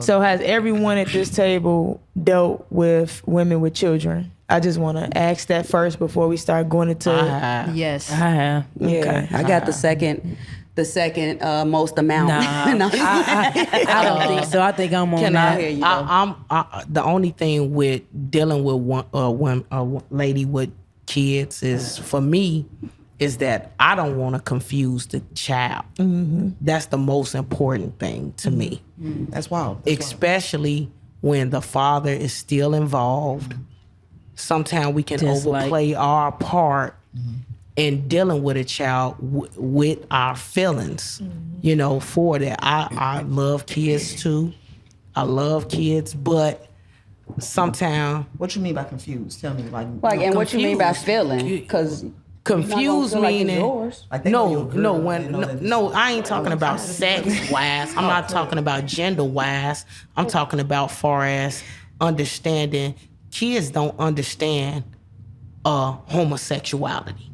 So has everyone at this table dealt with women with children? I just want to ask that first before we start going into. Yes. I have. Yeah, I got the second most amount. Nah, No, I don't think so. I think I'm on Can that. I hear you? Though? I'm the only thing with dealing with one lady with kids is for me is that I don't want to confuse the child. That's the most important thing to me, That's wild. especially when the father is still involved. Sometimes we can Just like- overplay our part in dealing with a child with our feelings, for that. I love kids too. I love kids, but sometimes What you mean by confused? Tell me, like and what you mean by confused. feeling? Because confused meaning Like they know you're a girl, they know that- I ain't talking about sex wise. I'm not talking about gender wise. I'm talking about far as understanding. Kids don't understand homosexuality.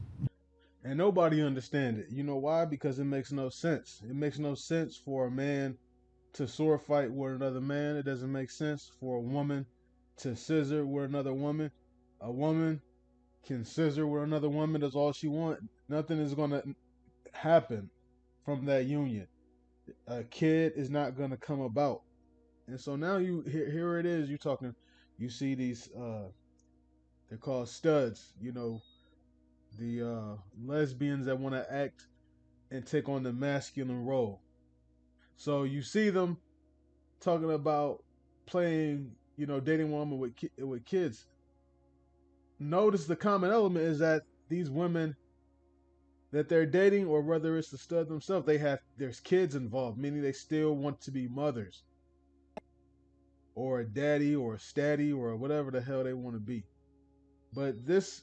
And nobody understand it. You know why? Because it makes no sense. It makes no sense for a man to sword fight with another man. It doesn't make sense for a woman to scissor with another woman. A woman can scissor with another woman. That's all she wants. Nothing is going to happen from that union. A kid is not going to come about. And so now here it is. You see these they're called studs. The lesbians that want to act and take on the masculine role. So you see them talking about playing, dating women with kids. Notice the common element is that these women that they're dating, or whether it's the stud themselves, there's kids involved, meaning they still want to be mothers, or a daddy, or a statty, or whatever the hell they want to be. But this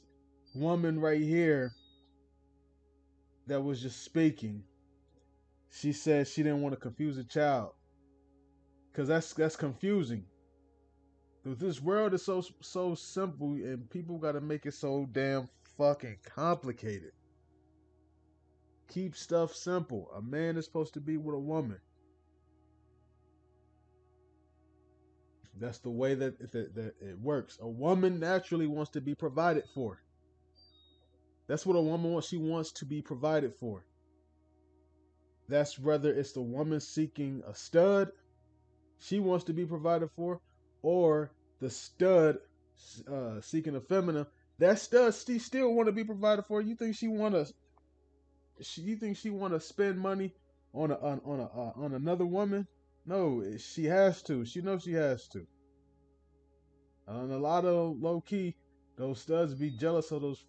woman right here that was just speaking, she said she didn't want to confuse a child, because that's confusing. This world is so simple, and people got to make it so damn fucking complicated. Keep stuff simple. A man is supposed to be with a woman. That's the way that it works. A woman naturally wants to be provided for. That's what a woman wants. She wants to be provided for. That's whether it's the woman seeking a stud, she wants to be provided for, or the stud seeking a feminine. That stud still want to be provided for. You think she want to spend money on another woman? No, she has to. She knows she has to. And a lot of low key, those studs be jealous of those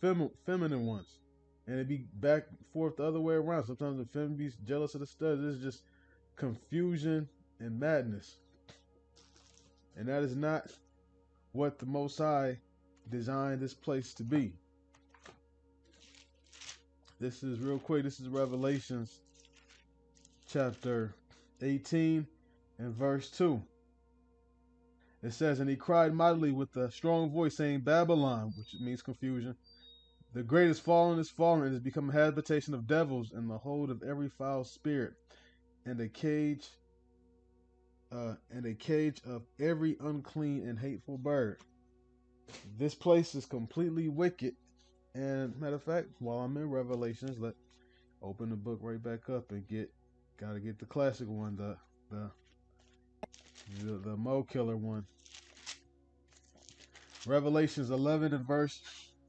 feminine ones, and it be back and forth the other way around. Sometimes the feminine be jealous of the studs. It's just confusion and madness, and that is not what the Most High designed this place to be. This is real quick. This is Revelations chapter 18 and verse 2. It says, "And he cried mightily with a strong voice, saying, Babylon," which means confusion, "the great is fallen, and is become a habitation of devils, and the hold of every foul spirit, and a cage of every unclean and hateful bird." This place is completely wicked. And matter of fact, while I'm in Revelations, let open the book right back up and gotta get the classic one, the Mo Killer one. Revelations 11 and verse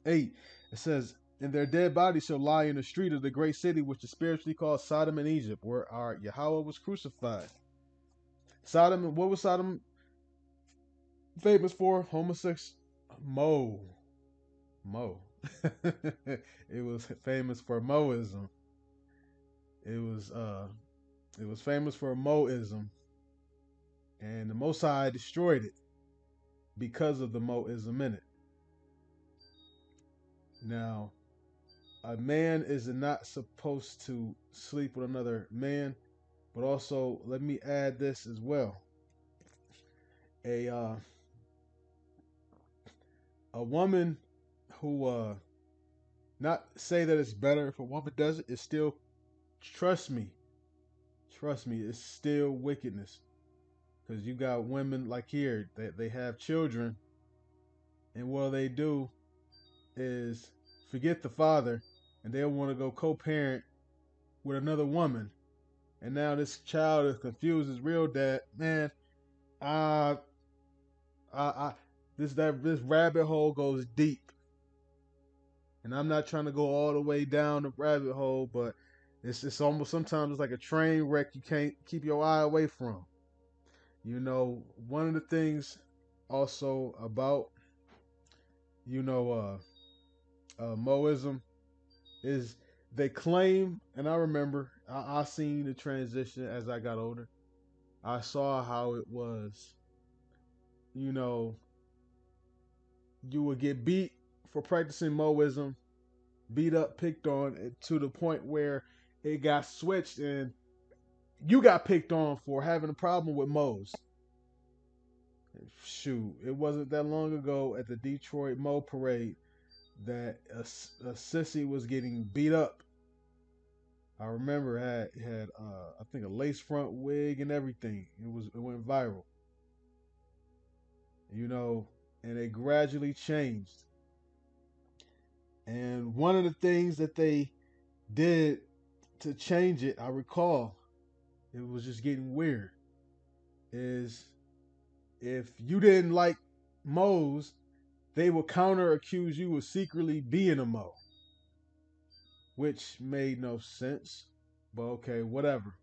8. It says, "And their dead bodies shall lie in the street of the great city, which is spiritually called Sodom and Egypt, where our Yahweh was crucified." What was Sodom famous for? Homosexual. Mo. It was famous for Moism. It was famous for Moism, and the Most High destroyed it because of the Moism in it. Now, a man is not supposed to sleep with another man, but also let me add this as well. A woman who not say that it's better if a woman does it, it's still, trust me, it's still wickedness. Because you got women like here that they have children, and what they do is forget the father, and they'll want to go co-parent with another woman, and now this child is confused. His real dad, man. I, this rabbit hole goes deep, and I'm not trying to go all the way down the rabbit hole, but it's almost sometimes it's like a train wreck you can't keep your eye away from. You know, one of the things also about Moism is they claim, and I remember I seen the transition as I got older. I saw how it was. You know, you would get beat for practicing Moism, beat up, picked on, to the point where it got switched and you got picked on for having a problem with Mo's. Shoot, it wasn't that long ago at the Detroit Mo parade that a sissy was getting beat up. I remember had I think a lace front wig and everything. It went viral. You know, and it gradually changed. And one of the things that they did to change it, I recall, it was just getting weird, is if you didn't like Mo's, they would counter accuse you of secretly being a Mo, which made no sense, but okay, whatever.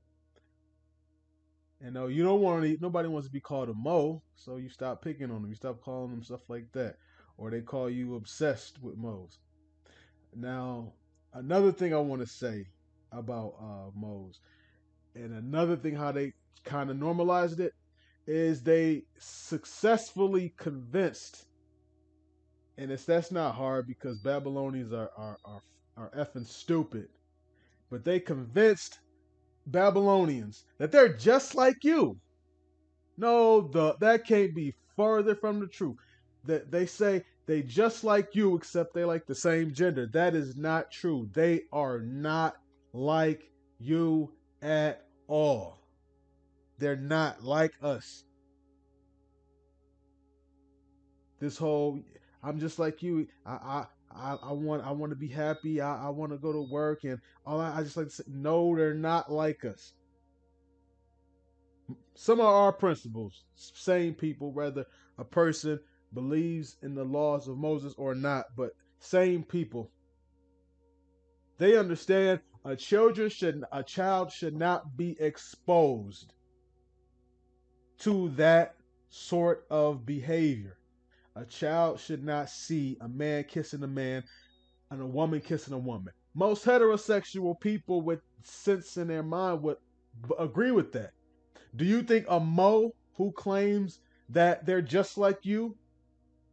And no, you don't want to. Nobody wants to be called a Mo, so you stop picking on them. You stop calling them stuff like that, or they call you obsessed with Mo's. Now, another thing I want to say about Mo's, and another thing how they kind of normalized it, is they successfully convinced, and that's not hard because Babylonians are effing stupid, but they convinced Babylonians that they're just like you. No, that can't be further from the truth. That they say they just like you, except they like the same gender. That is not true. They are not like you at all. They're not like us. This whole I'm just like you. I want to be happy. I want to go to work and all. I just like to say, no, they're not like us. Some of our principles, same people, whether a person believes in the laws of Moses or not, but same people. They understand a child should not be exposed to that sort of behavior. A child should not see a man kissing a man and a woman kissing a woman. Most heterosexual people with sense in their mind would agree with that. Do you think a Mo who claims that they're just like you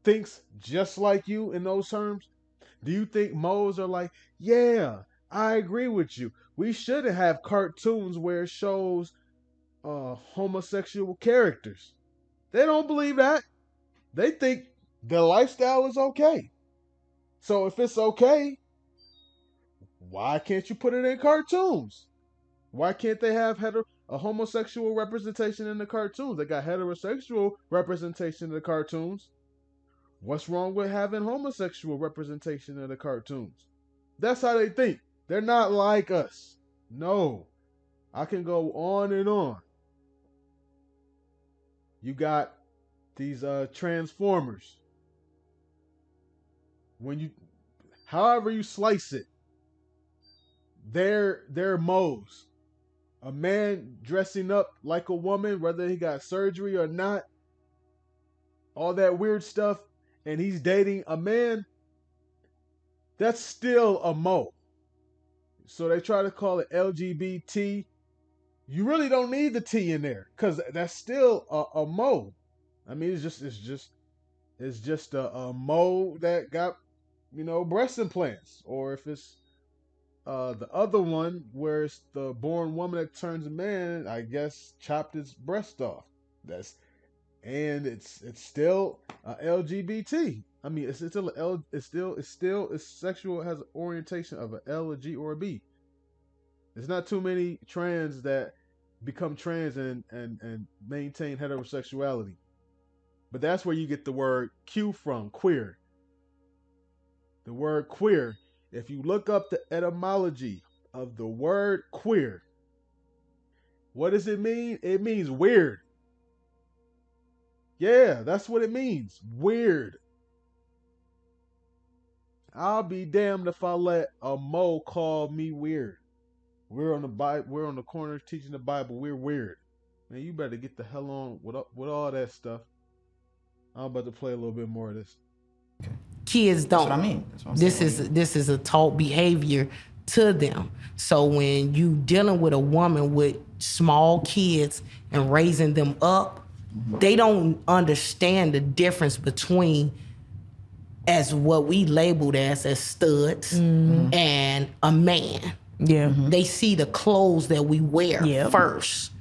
thinks just like you in those terms? Do you think Mo's are like, yeah, I agree with you. We should have cartoons where it shows homosexual characters. They don't believe that. They think the lifestyle is okay. So if it's okay, why can't you put it in cartoons? Why can't they have a homosexual representation in the cartoons? They got heterosexual representation in the cartoons. What's wrong with having homosexual representation in the cartoons? That's how they think. They're not like us. No. I can go on and on. You got these Transformers. However you slice it, they're Mo's. A man dressing up like a woman, whether he got surgery or not, all that weird stuff, and he's dating a man, that's still a Mo. So they try to call it LGBT. You really don't need the T in there because that's still a Mo. I mean, it's just a Mo that got, breast implants, or if it's the other one where it's the born woman that turns a man, I guess chopped its breast off. It's still LGBT. I mean, it's sexual, it has an orientation of an L, a G, or a B. There's not too many trans that become trans and maintain heterosexuality. But that's where you get the word Q from, queer. The word queer, if you look up the etymology of the word queer, what does it mean? It means weird. Yeah, that's what it means. Weird. I'll be damned if I let a Mo call me weird. We're on the Bible. We're on the corner teaching the Bible. We're weird. Man, you better get the hell on with all that stuff. I'm about to play a little bit more of this. Kids don't. That's what I mean. That's what I'm This saying. is a taught behavior to them. So when you dealing with a woman with small kids and raising them up, they don't understand the difference between as what we labeled as studs and a man. Yeah. They see the clothes that we wear Yep. first.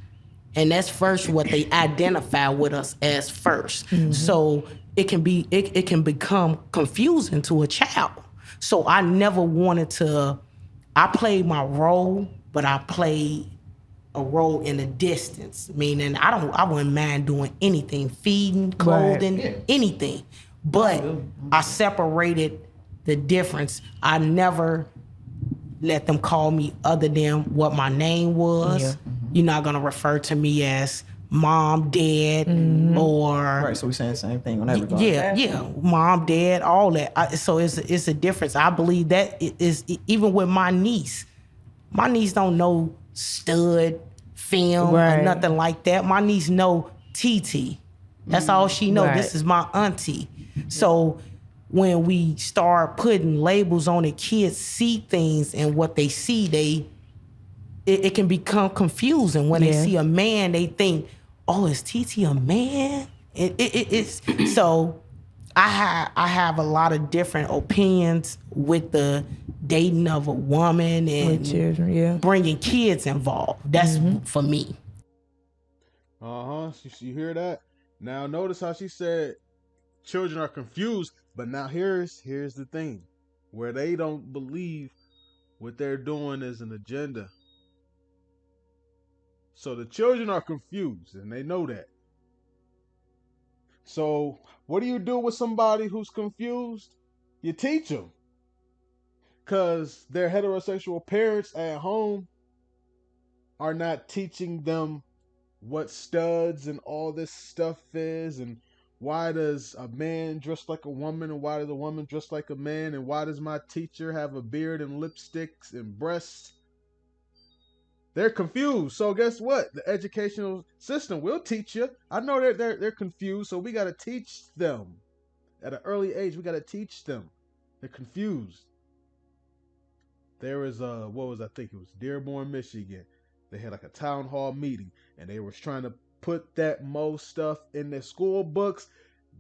And that's first what they identify with us as first. So it can become confusing to a child. So I never wanted to, I played my role, but I played a role in the distance, meaning I wouldn't mind doing anything, feeding, clothing, anything. But I separated the difference. I never let them call me other than what my name was. Yeah. You're not gonna refer to me as mom, dad, or Right, so we're saying the same thing on that regard. yeah, mom, dad, all that. So it's a difference. I believe that is even with my niece. My niece don't know stud, film, or Right. nothing like that. My niece know TT. That's all she know. Right. This is my auntie. So when we start putting labels on it, kids see things, and what they see, it can become confusing. When they Yeah. see a man, they think, "Oh, is TT a man?" It's so. I have a lot of different opinions with the dating of a woman and With children, yeah. bringing kids involved. That's for me. You hear that? Now notice how she said children are confused, but now here's the thing, where they don't believe what they're doing is an agenda. So the children are confused, and they know that. So what do you do with somebody who's confused? You teach them. Because their heterosexual parents at home are not teaching them what studs and all this stuff is, and why does a man dress like a woman, and why does a woman dress like a man, and why does my teacher have a beard and lipsticks and breasts? They're confused. So guess what? The educational system will teach you. I know they're confused, so we got to teach them at an early age. We got to teach them. They're confused. There was I think it was Dearborn, Michigan. They had like a town hall meeting, and they were trying to put that Mo stuff in their school books.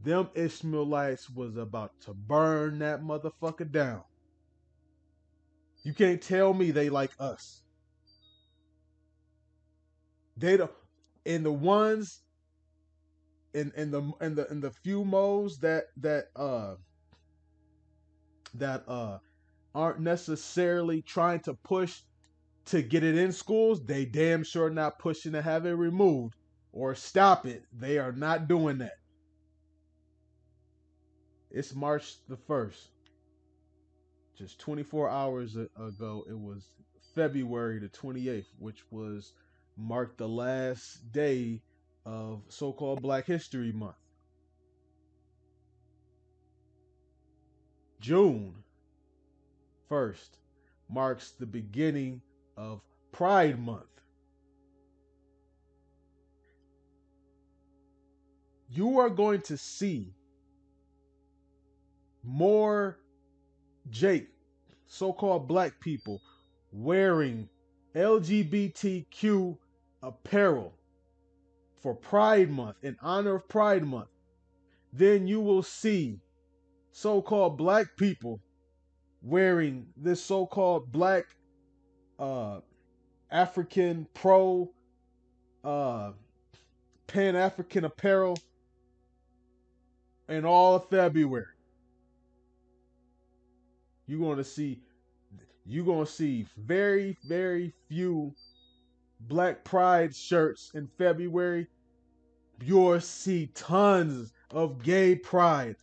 Them Ishmaelites was about to burn that motherfucker down. You can't tell me they like us. They don't. And the ones in the few Mo's that aren't necessarily trying to push to get it in schools, they damn sure not pushing to have it removed or stop it. They are not doing that. It's March the 1st. Just 24 hours ago, it was February the 28th, which marked the last day of so-called Black History Month. June 1st marks the beginning of Pride Month. You are going to see more so-called black people wearing LGBTQ apparel for Pride Month, in honor of Pride Month, then you will see so-called black people wearing this so-called black African Pan-African apparel in all of February. You're going to see very, very few Black Pride shirts in February, you'll see tons of gay pride.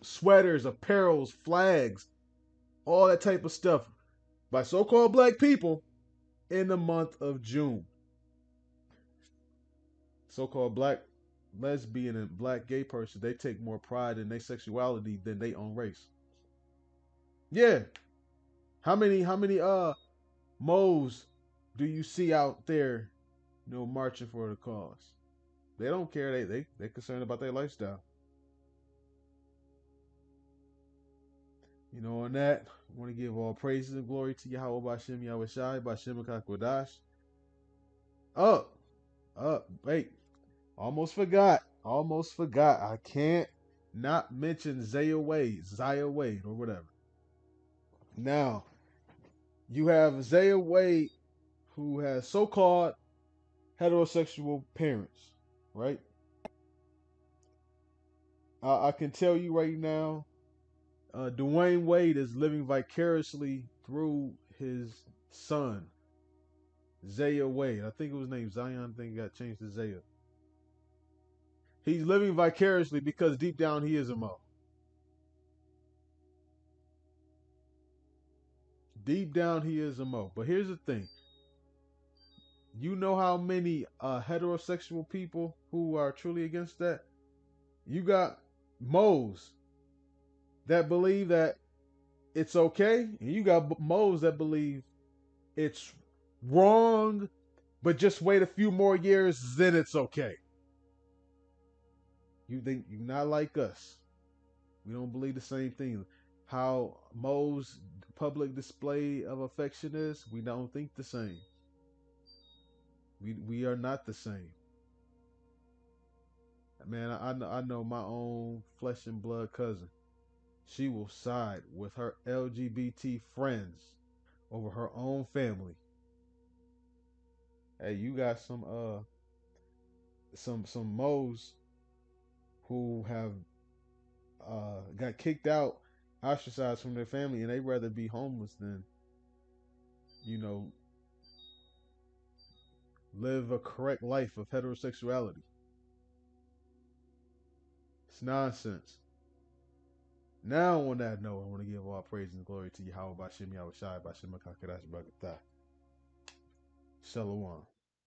Sweaters, apparels, flags, all that type of stuff by so-called black people in the month of June. So-called black lesbian and black gay person, they take more pride in their sexuality than their own race. Yeah. How many moles do you see out there, marching for the cause? They don't care. They concerned about their lifestyle. On that, I want to give all praises and glory to Yahweh Bashem Yahushai Bashem Kakwadash. Wait. Almost forgot. I can't not mention Zaya Wade, or whatever. Now, you have Zaya Wade, who has so-called heterosexual parents, right? I can tell you right now, Dwayne Wade is living vicariously through his son, Zaya Wade. I think it was named Zion. I think it got changed to Zaya. He's living vicariously because deep down he is a Mo. Deep down he is a Mo. But here's the thing. You know how many heterosexual people who are truly against that? You got Mo's that believe that it's okay, and you got Mo's that believe it's wrong, but just wait a few more years, then it's okay. You think you're not like us. We don't believe the same thing. How Mo's public display of affection is, we don't think the same. We are not the same. Man, I know my own flesh and blood cousin. She will side with her LGBT friends over her own family. Hey, you got some Mo's who have got kicked out, ostracized from their family, and they'd rather be homeless than, live a correct life of heterosexuality. It's nonsense. Now, on that note, I want to give all praise and glory to Yahweh Bashem Yahushai Bashem Makakadash Bagatah. Shalom.